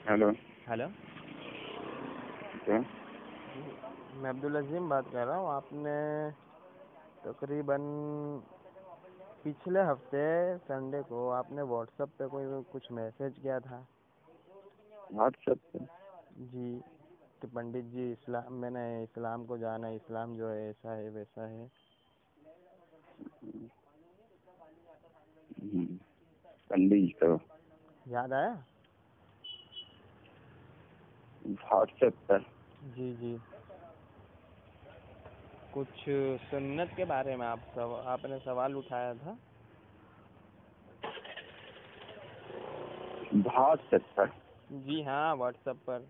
Hello. Hello. क्या? मैं अब्दुल अजीम बात कर रहा हूँ। आपने तकरीबन पिछले हफ्ते संडे को आपने व्हाट्सएप पे कोई कुछ मैसेज किया था। व्हाट्सएप पे? जी, कि पंडित जी मैंने इस्लाम को जाना, इस्लाम जो है ऐसा है वैसा है। पंडित जी तो याद आया? व्हाट्सएप पर? जी जी। कुछ सुन्नत के बारे में आपने सवाल उठाया था। व्हाट्सएप पर? जी हाँ, व्हाट्सएप पर।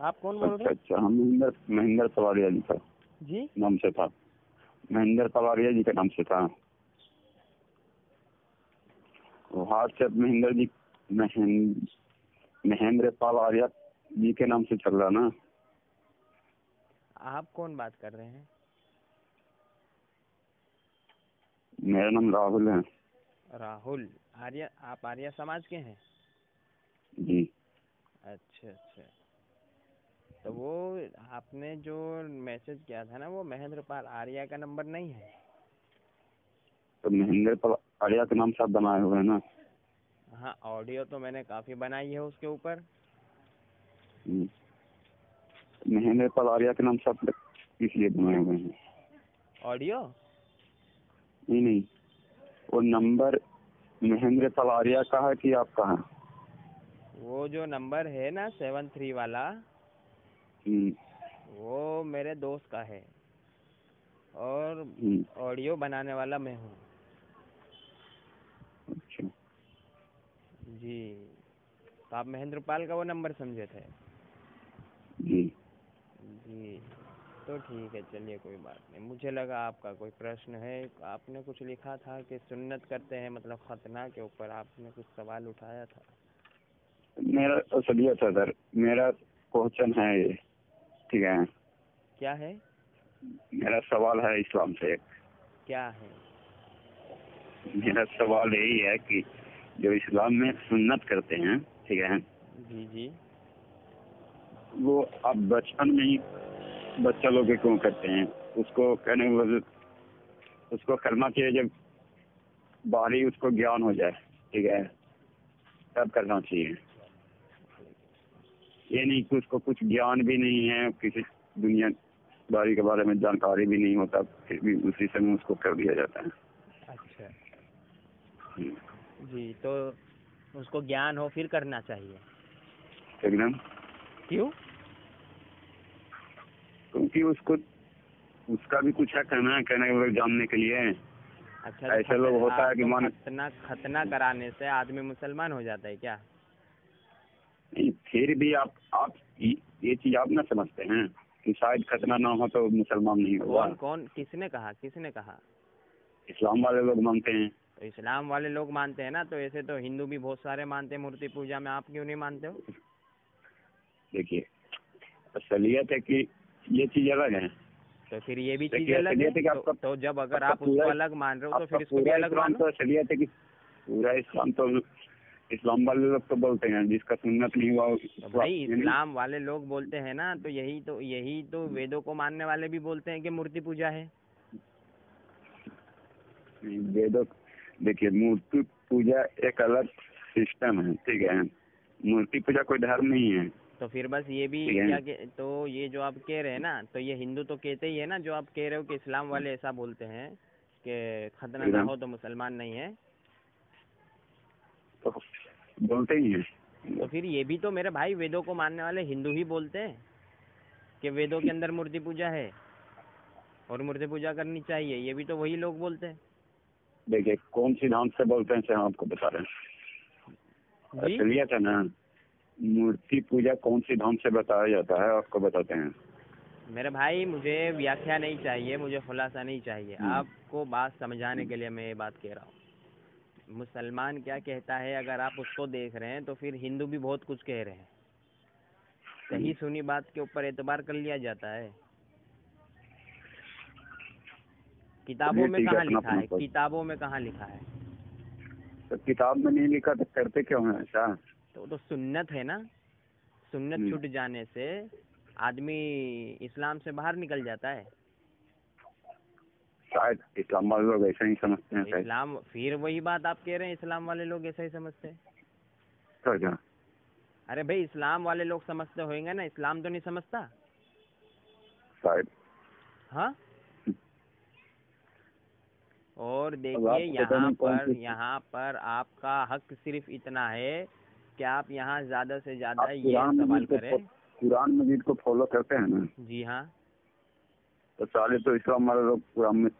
आप कौन बोल रहे अच्छा अच्छा, हम महेंद्र तवारिया जी का जी? नाम से था। महेंद्र तवारिया जी के नाम से था व्हाट्सएप। महेंद्र तवारिया जी के नाम से चल रहा ना। आप कौन बात कर रहे हैं? मेरा नाम राहुल है। राहुल। आप आर्या समाज के हैं? जी। अच्छा अच्छा। तो वो आपने जो मैसेज किया था ना, वो महेंद्र पाल आर्या का नंबर नहीं है। तो महेंद्र तवारिया के नाम से आप बनाए हुए हैं ना। हाँ, ऑडियो तो मैंने काफ़ी बनाई है उसके ऊपर। महेंद्र तवारिया के नाम से आप इसलिए बनाए हुए हैं? ऑडियो? नहीं नहीं, वो नंबर महेंद्र तवारिया का है कि आपका है? वो जो नंबर है ना 73 वाला, वो मेरे दोस्त का है और ऑडियो बनाने वाला मैं हूँ। अच्छा। जी। तो आप महेंद्र पाल का वो नंबर समझे थे? जी। जी। तो ठीक है, चलिए कोई बात नहीं। मुझे लगा आपका कोई प्रश्न है। आपने कुछ लिखा था कि सुन्नत करते हैं, मतलब खतना के ऊपर आपने कुछ सवाल उठाया था। मेरा असलियत है सर, मेरा क्वेश्चन है ये, ठीक है? क्या है? मेरा सवाल है इस्लाम से। क्या है? मेरा सवाल यही है कि जो इस्लाम में सुन्नत करते हैं, ठीक है, जी जी। वो आप बचपन में ही बच्चा लोग के क्यों करते हैं? उसको कहने के बाद उसको करना चाहिए जब बाहरी उसको ज्ञान हो जाए, ठीक है, तब करना चाहिए। ये नहीं कि उसको कुछ ज्ञान भी नहीं है, किसी दुनियादारी के बारे में जानकारी भी नहीं होता, फिर भी उसी समय उसको कर दिया जाता है। अच्छा जी। तो उसको ज्ञान हो फिर करना चाहिए? एकदम। क्यों? क्योंकि उसका भी कुछ है कहना के जानने के लिए। अच्छा, ऐसे लोग होता है कि खतना कराने से आदमी मुसलमान हो जाता है क्या? नहीं, फिर भी आप ये चीज आप ना समझते हैं कि शायद खतना ना हो तो मुसलमान नहीं होगा। कौन किसने कहा? इस्लाम वाले लोग मानते हैं। तो इस्लाम वाले लोग मानते हैं ना, तो ऐसे तो हिंदू भी बहुत सारे मानते हैं मूर्ति पूजा में। आप क्यों नहीं मानते हो? देखिए, असलियत है कि ये चीज अलग है। तो फिर ये भी चीज अलग है। तो जब अगर आप उसको अलग मान रहे हो तो फिर इसको भी अलग मानो। तो असलियत है कि पूरा इस्लाम तो इस्लाम वाले लोग तो बोलते हैं जिसका सुन्नत नहीं हुआ। तो भाई इस्लाम वाले लोग बोलते हैं ना, तो यही तो वेदों को मानने वाले भी बोलते हैं कि मूर्ति पूजा है। वेदों, देखिए, मूर्ति पूजा एक अलग सिस्टम है, ठीक है? मूर्ति पूजा कोई धर्म नहीं है। तो फिर बस ये भी तो ये जो आप कह रहे हैं ना, तो ये हिंदू तो कहते ही है ना, जो आप कह रहे हो कि इस्लाम वाले ऐसा बोलते हैं कि खतना ना हो तो मुसलमान नहीं है। तो बोलते ही हैं। तो फिर ये भी तो मेरे भाई वेदों को मानने वाले हिंदू ही बोलते हैं कि वेदों के अंदर मूर्ति पूजा है और मूर्ति पूजा करनी चाहिए। ये भी तो वही लोग बोलते हैं। देखिए, कौन सिद्धांत से बोलते हैं हम आपको बता रहे हैं। असलियत है ना, मूर्ति पूजा कौन सिद्धांत से बताया जाता है आपको बताते हैं। मेरे भाई मुझे व्याख्या नहीं चाहिए, मुझे खुलासा नहीं चाहिए। आपको बात समझाने के लिए मैं ये बात कह रहा हूँ। मुसलमान क्या कहता है अगर आप उसको देख रहे हैं, तो फिर हिंदू भी बहुत कुछ कह रहे हैं। कहीं सुनी बात के ऊपर एतबार कर लिया जाता है? किताबों में कहाँ लिखा है? तो किताब में नहीं लिखा तो करते क्यों है ऐसा? तो सुन्नत है ना, सुन्नत छूट जाने से आदमी इस्लाम से बाहर निकल जाता है। शायद इस्लाम वाले लोग ऐसा ही समझते हैं शायद। इस्लाम, फिर वही बात आप कह रहे हैं, इस्लाम वाले लोग ऐसा ही समझते हैं। तो क्या? अरे भाई, इस्लाम वाले लोग समझते होंगे ना, इस्लाम तो नहीं समझता। शायद। हाँ। और अब देखिए, आप पता नहीं कौन सी- यहाँ पर आपका हक सिर्फ इतना है कि आप यहाँ ज्यादा से ज्यादा आप ये सवाल करें। कुरान मजीद को फॉलो करते हैं ना? जी हाँ। तो सारे तो इस्लाम वाले लोग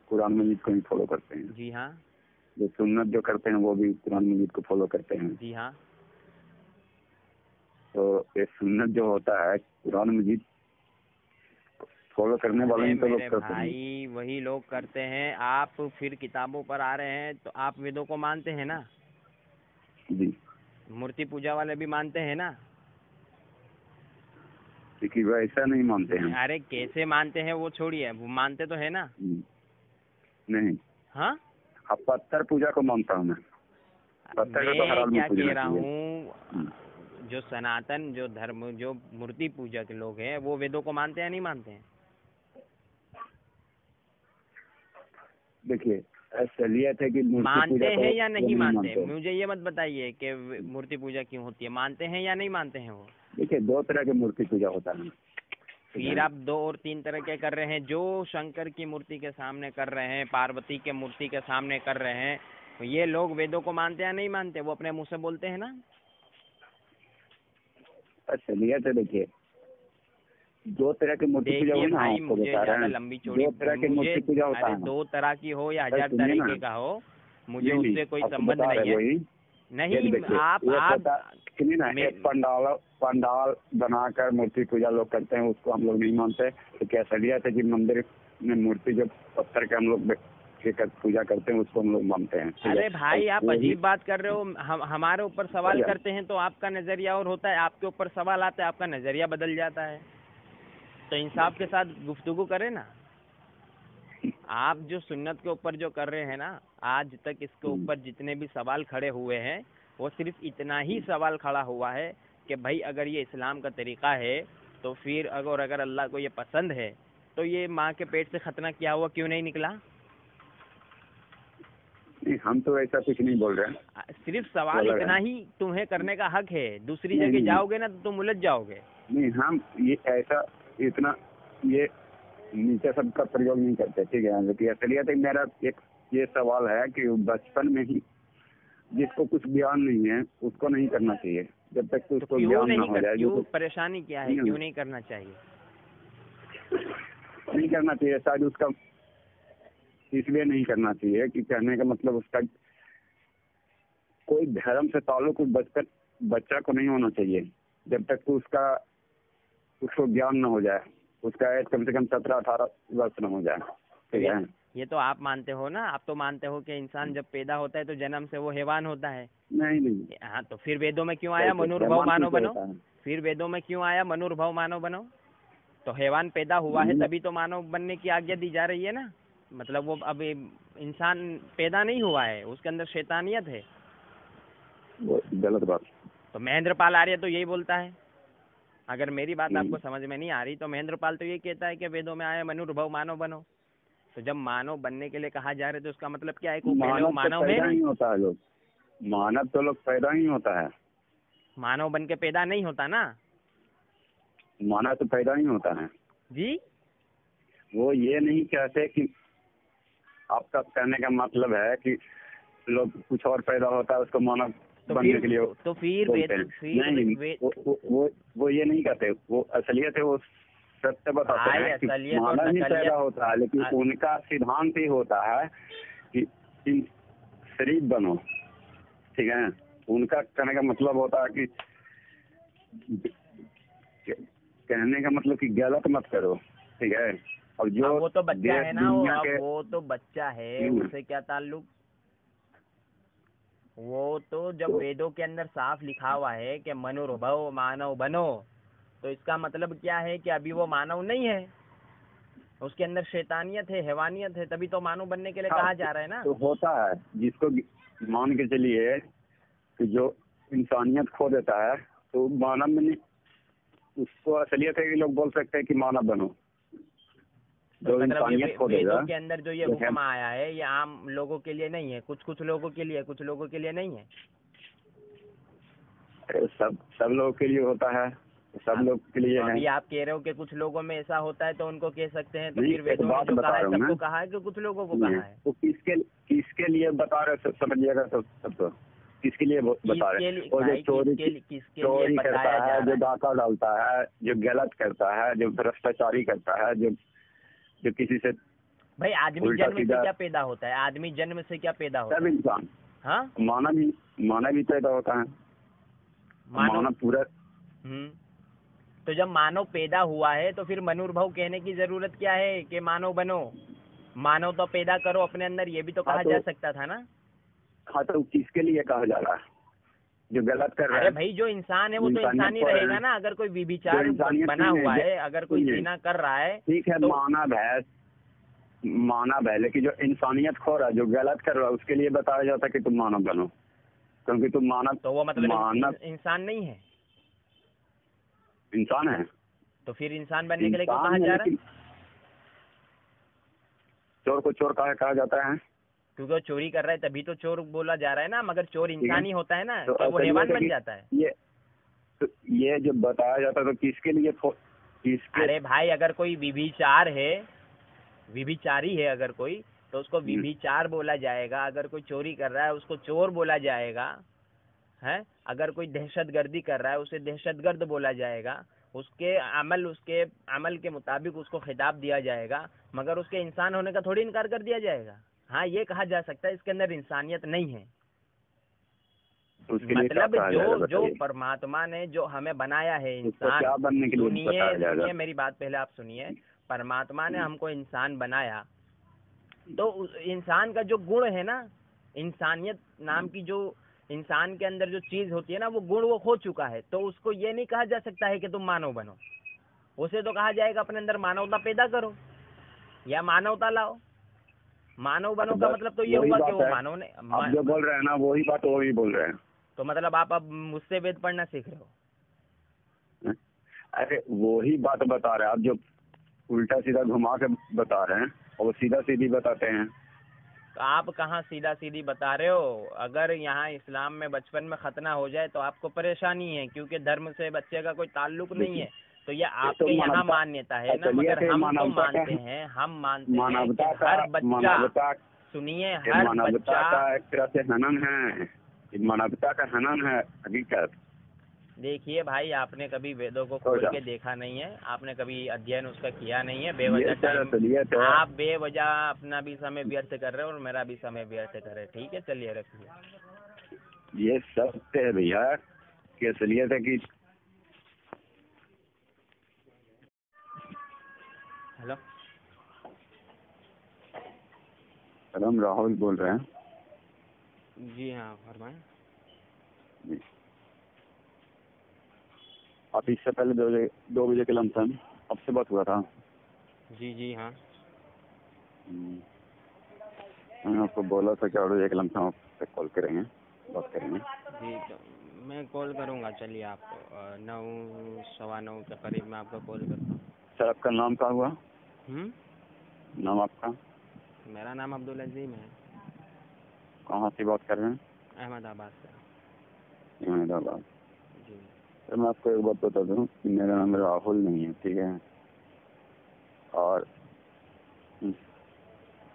कुरान मजीद को ही फॉलो करते हैं। जी हाँ। जो सुन्नत जो करते हैं वो भी कुरान मजीद को फॉलो करते हैं। जी हाँ। तो ये सुन्नत जो होता है कुरान मजीद फॉलो करने वाले ही तो लोग मेरे करते हैं। भाई, वही लोग करते हैं। आप फिर किताबों पर आ रहे हैं, तो आप वेदों को मानते हैं ना? जी। मूर्ति पूजा वाले भी मानते हैं ना? क्योंकि वो ऐसा नहीं मानते हैं। अरे कैसे मानते हैं वो छोड़िए, वो मानते तो है ना? नहीं। हाँ। अब पत्थर पूजा को मानता हूँ मैं। पत्थर का तो हर मैं आदमी क्या पूजना कह रहा चाहिए। हूँ, जो सनातन, जो धर्म, जो मूर्ति पूजा के लोग हैं, वो वेदों को मानते हैं, नहीं मानते हैं? देखिए, असलियत है कि मूर्ति मानते पूजा को हैं या वो नहीं मानते? मानते। मुझे ये मत बताइए कि मूर्ति पूजा क्यों होती है, मानते हैं या नहीं मानते हैं वो? देखिए, दो तरह की मूर्ति पूजा होता है। फिर आप 2 और 3 तरह के कर रहे हैं। जो शंकर की मूर्ति के सामने कर रहे हैं, पार्वती के मूर्ति के सामने कर रहे हैं, तो ये लोग वेदों को मानते हैं या नहीं मानते? वो अपने मुंह से बोलते हैं ना। असलियत है। देखिए, दो तरह की मूर्ति पूजा देखिए हुई ना, भाई, आपको मुझे बता ज्यादा रहे हैं। लंबी चौड़ी, दो तरह की मूर्ति पूजा होता अरे है। 2 तरह की हो या 1000 सुनिए ना। तरीके का हो, मुझे नहीं, उससे कोई आपको संबंध बता नहीं रहे है। वही। नहीं, देखिए, आप सुनिए ना, मैं- एक पंडाल बनाकर मूर्ति पूजा लोग करते हैं, उसको हम लोग नहीं मानते। तो क्या असलियत है कि मंदिर में मूर्ति जो पत्थर के हम लोग पूजा करते हैं, उसको हम लोग मानते हैं। अरे भाई, आप अजीब बात कर रहे हो। हम हमारे ऊपर सवाल करते हैं तो आपका नजरिया और होता है, आपके ऊपर सवाल आता है, आपका नजरिया बदल जाता है। तो इंसाफ के साथ गुफ्तगू करें ना। आप जो सुन्नत के ऊपर जो कर रहे हैं ना, आज तक इसके ऊपर जितने भी सवाल खड़े हुए हैं, वो सिर्फ इतना ही सवाल खड़ा हुआ है कि भाई अगर ये इस्लाम का तरीका है, तो फिर अगर अल्लाह को ये पसंद है, तो ये माँ के पेट से खतना किया हुआ क्यों नहीं निकला? नहीं, हम तो ऐसा कुछ नहीं बोल रहे हैं। सिर्फ सवाल इतना ही तुम्हें करने का हक है। दूसरी नहीं, जगह जाओगे ना तो तुम उलझ जाओगे। नहीं, हम ये ऐसा इतना ये नीचे शब्द का प्रयोग नहीं करते, ठीक है। लेकिन असलियत है, मेरा एक ये सवाल है कि बचपन में ही जिसको कुछ ज्ञान नहीं है उसको नहीं करना चाहिए, जब तक कि उसको ज्ञान ना हो जाए। क्यों? परेशानी क्या है? क्यों नहीं करना चाहिए? नहीं करना चाहिए शायद उसका, इसलिए नहीं करना चाहिए कि कहने का मतलब उसका कोई धर्म से ताल्लुक बच्चा को नहीं होना चाहिए जब तक कि उसको ज्ञान न हो जाए, उसका एज कम से कम 17-18 वर्ष न हो जाए, ठीक है। ये तो आप मानते हो ना। आप तो मानते हो कि इंसान जब पैदा होता है तो जन्म से वो हैवान होता है। नहीं। हाँ, तो फिर वेदों में क्यों आया मनुर्भव मानव बनो? फिर वेदों में क्यों आया मनुर्भव मानव बनो? तो हैवान पैदा हुआ है तभी तो मानव बनने की आज्ञा दी जा रही है ना। मतलब वो अब इंसान पैदा नहीं हुआ है, उसके अंदर शैतानियत है। वो गलत बात। तो महेंद्रपाल आर्य तो यही बोलता है। अगर मेरी बात आपको समझ में नहीं आ रही तो महेंद्रपाल तो ये कहता है कि वेदों में आया मनुर्भव मानव बनो। तो जब मानव बनने के लिए कहा जा रहा है तो उसका मतलब क्या है? मानव है नहीं होता है लोग, मानव तो लोग पैदा ही होता है। मानव बन के पैदा नहीं होता ना। मानव तो पैदा ही होता है जी। वो ये नहीं कहते कि आपका कहने का मतलब है कि लोग कुछ और पैदा होता है उसको मानव बनने के लिए तो फिर नहीं, वो ये नहीं कहते। वो असलियत है, वो सत्य बताते हैं कि मानव ही पैदा होता है, लेकिन उनका सिद्धांत ही होता है कि शरीफ बनो, ठीक है। उनका कहने का मतलब होता है कि कहने का मतलब कि गलत मत करो, ठीक है। और जो वो तो बच्चा है ना, वो तो बच्चा है, उससे क्या ताल्लुक? वो तो जब वेदों के अंदर साफ लिखा हुआ है कि मनुर्भव मानव बनो, तो इसका मतलब क्या है कि अभी वो मानव नहीं है, उसके अंदर शैतानियत है, हैवानियत है, तभी तो मानव बनने के लिए कहा जा रहा है ना। तो होता है, जिसको मान के चलिए कि जो इंसानियत खो देता है तो मानव में नहीं, उसको असलियत है कि लोग बोल सकते हैं कि मानव बनो। तो जो मतलब इंसानियत खो देगा, वेदों के अंदर जो ये जो हुक्म आया है ये आम लोगों के लिए नहीं है, कुछ कुछ लोगों के लिए, कुछ लोगों के लिए नहीं है। सब लोगों के लिए होता है, सब लोग के लिए तो है। अभी आप कह रहे हो कि कुछ लोगों में ऐसा होता है तो उनको कह सकते हैं, तो नहीं, फिर एक वेदों ने बात जो बता कहा है रहा हूँ सबको मैं। कहा है कि कुछ लोगों को नहीं, कहा है? तो किसके लिए बता रहे समझिएगा तो सबको, किसके लिए बता रहे हैं? और जो चोरी करता है, जो डाका डालता है, जो गलत करता है, जो भ्रष्टाचारी करता है, जो किसी से भाई आदमी जन्म से क्या पैदा होता है? आदमी जन्म से क्या पैदा होता है? सब इंसान, हाँ, मानव ही पैदा होता है, मानव पूरा। तो जब मानव पैदा हुआ है तो फिर मनुर्भव कहने की जरूरत क्या है कि मानव बनो, मानव तो पैदा करो अपने अंदर, ये भी तो कहा जा सकता था ना। हाँ, तो किसके लिए कहा जा रहा है? जो गलत कर रहा है। अरे भाई जो इंसान है वो तो इंसान ही रहेगा ना। अगर कोई विभिचार बना हुआ है, अगर कोई ज़िना कर रहा है, ठीक है, तो मानव है, लेकिन जो इंसानियत खो रहा है, जो गलत कर रहा है, उसके लिए बताया जाता है कि तुम मानव बनो, क्योंकि तुम मानव। तो वो मतलब इंसान नहीं है, इंसान है। तो फिर इंसान बनने के लिए क्यों कहा जा रहा है? चोर को चोर कहा जाता है क्योंकि वो चोरी कर रहा है तभी तो चोर बोला जा रहा है ना। मगर चोर इंसान ही होता है ना, तो वो हैवान बन जाता है। ये जो बताया जाता है तो किसके लिए? अरे भाई अगर कोई विभिचार है, विभिचारी है अगर कोई, तो उसको विभिचार बोला जाएगा। अगर कोई चोरी कर रहा है उसको चोर बोला जाएगा, है। अगर कोई दहशतगर्दी कर रहा है उसे दहशतगर्द बोला जाएगा। उसके अमल के मुताबिक उसको खिताब दिया जाएगा, मगर उसके इंसान होने का थोड़ी इनकार कर दिया जाएगा। हाँ, ये कहा जा सकता है इसके अंदर इंसानियत नहीं है। मतलब जो परमात्मा ने जो हमें बनाया है इंसान, सुनिए मेरी बात, पहले आप सुनिए। परमात्मा ने हमको इंसान बनाया, तो उस इंसान का जो गुण है ना, इंसानियत नाम की जो इंसान के अंदर जो चीज होती है ना, वो गुण वो खो चुका है। तो उसको ये नहीं कहा जा सकता है कि तुम मानव बनो। उसे तो कहा जाएगा अपने अंदर मानवता पैदा करो या मानवता लाओ। मानव बनो का मतलब तो ये हुआ कि वो मानव ने, आप जो बोल रहे हैं ना वही बात वो भी बोल रहे हैं। तो मतलब आप अब मुझसे वेद पढ़ना सीख रहे हो? अरे वही बात बता रहे हैं आप, जो उल्टा सीधा घुमा के बता रहे हैं और वो सीधा सीधी बताते हैं। तो आप कहाँ सीधा सीधी बता रहे हो? अगर यहाँ इस्लाम में बचपन में खतना हो जाए तो आपको परेशानी है, क्योंकि धर्म से बच्चे का कोई ताल्लुक नहीं है। तो ये आपके यहाँ मान्यता है ना, मगर हम तो मानते हैं, हम मानते हैं कि हर बच्चा, सुनिए, हर बच्चा का एक तरह से हनन है, मानवता का हनन है हकीकत। देखिए भाई, आपने कभी वेदों को खोल के देखा नहीं है, आपने कभी अध्ययन उसका किया नहीं है। बेवजह आप बेवजह अपना भी समय व्यर्थ कर रहे हो और मेरा भी समय व्यर्थ कर रहे हैं। ठीक है, चलिए रखिए। ये सत्य है भैया कि असलियत है कि। हेलो, हम राहुल बोल रहे हैं। जी हाँ, फरमाएं। आप इससे पहले 2 बजे के लमसम आपसे बात हुआ था। जी हाँ। मैंने आपको बोला था कि 8 बजे के लमसम आप कॉल करेंगे, बात करेंगे। जी, तो मैं कॉल करूँगा। चलिए, आपको 9 सवा 9 के करीब मैं आपको कॉल करता हूँ। सर, आपका नाम क्या हुआ? नाम आपका? मेरा नाम अब्दुल अजीम है। कहाँ से बात कर रहे हैं? अहमदाबाद से। अहमदाबाद। जी सर, मैं आपको एक बात बता दूं कि मेरा नाम राहुल नहीं है, ठीक है? और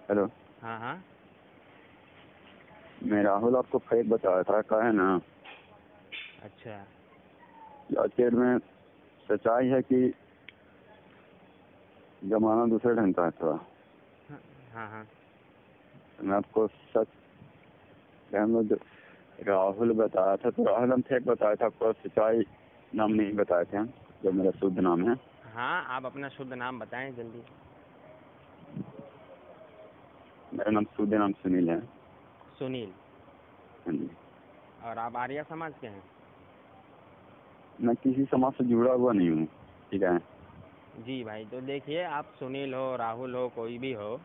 हेलो। हाँ। मैं राहुल आपको फेक बताया था, का है ना? अच्छा। आखिर में सच्चाई है कि जमाना दूसरे ढंग का है थोड़ा। हाँ। मैं आपको सच राहुल बताया था, तो राहुल हम फेक बताया था आपको, सच्चाई नाम नहीं बताए थे, जो मेरा शुद्ध नाम है। हाँ, आप अपना शुद्ध नाम बताएं जल्दी। मेरा शुद्ध नाम सुनील है। सुनील? हाँ जी। और आप आर्य समाज के हैं? मैं किसी समाज से जुड़ा हुआ नहीं हूँ, ठीक है? जी भाई, तो देखिए, आप सुनील हो, राहुल हो, कोई भी हो,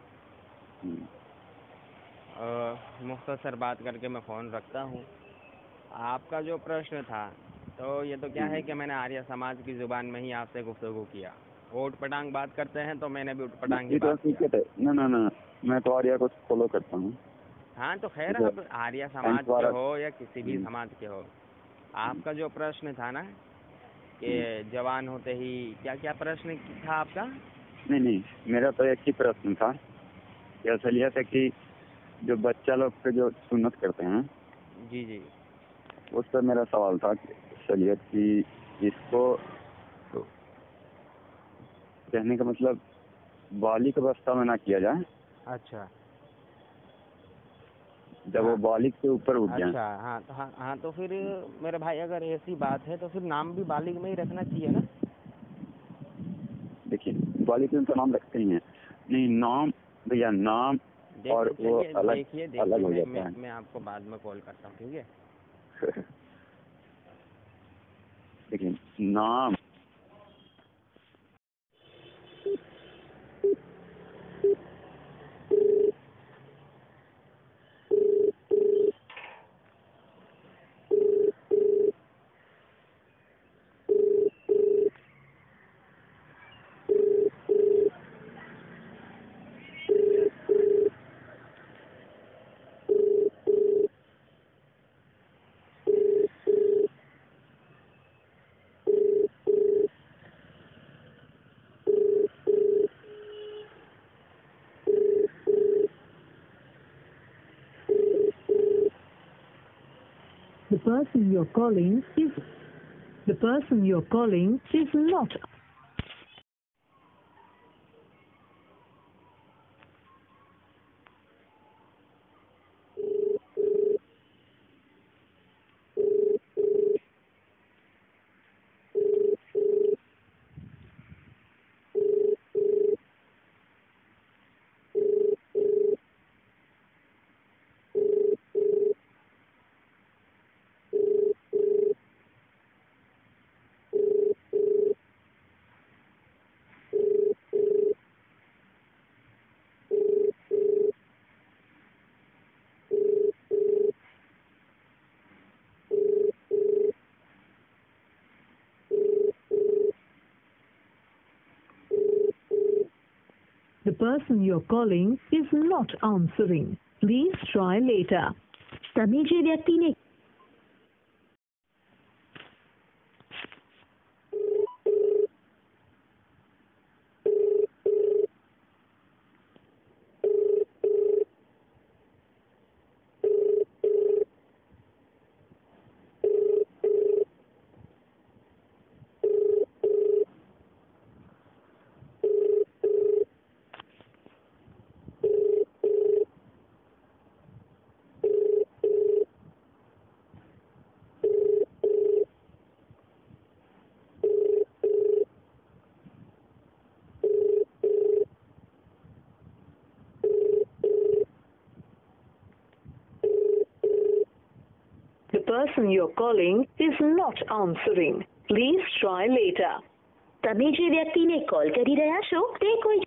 मुख्तसर बात करके मैं फ़ोन रखता हूँ। आपका जो प्रश्न था, तो ये तो क्या है कि मैंने आर्य समाज की जुबान में ही आपसे गुफ्तगू किया। वो उटपटांग बात करते हैं तो मैंने भी उटपटांग की ये तो बात किया। हकीकत है। ना मैं तो आर्या को फॉलो करता हूँ। हाँ, तो खैर जैसे आप आर्य समाज के द्वारा हो या किसी भी समाज के हो, आपका जो प्रश्न था ना कि जवान होते ही, क्या क्या प्रश्न था आपका? नहीं, मेरा तो एक ही प्रश्न था कि असलियत है कि जो बच्चा लोग पे जो सुन्नत करते हैं, जी जी। उस पर मेरा सवाल था कि असलियत की इसको कहने का मतलब बालिग अवस्था में ना किया जाए, अच्छा, जब वो बालिग से ऊपर उठ जाए। अच्छा। हाँ तो हाँ तो फिर मेरे भाई अगर ऐसी बात है तो फिर नाम भी बालिग में ही रखना चाहिए ना। देखिए, बालिग में तो नाम रखते ही हैं। नहीं, नाम भैया, नाम और वो अलग देखिए अलग हो जाता है। मैं आपको बाद में कॉल करता हूँ, ठीक है? देखिए, नाम The person you're calling is not. The person you're calling is not answering. Please try later. તમે જે વ્યક્તિને The person you're calling is not answering. Please try later. તમે જે વ્યક્તિને કોલ કરી રહ્યા છો તે કોઈ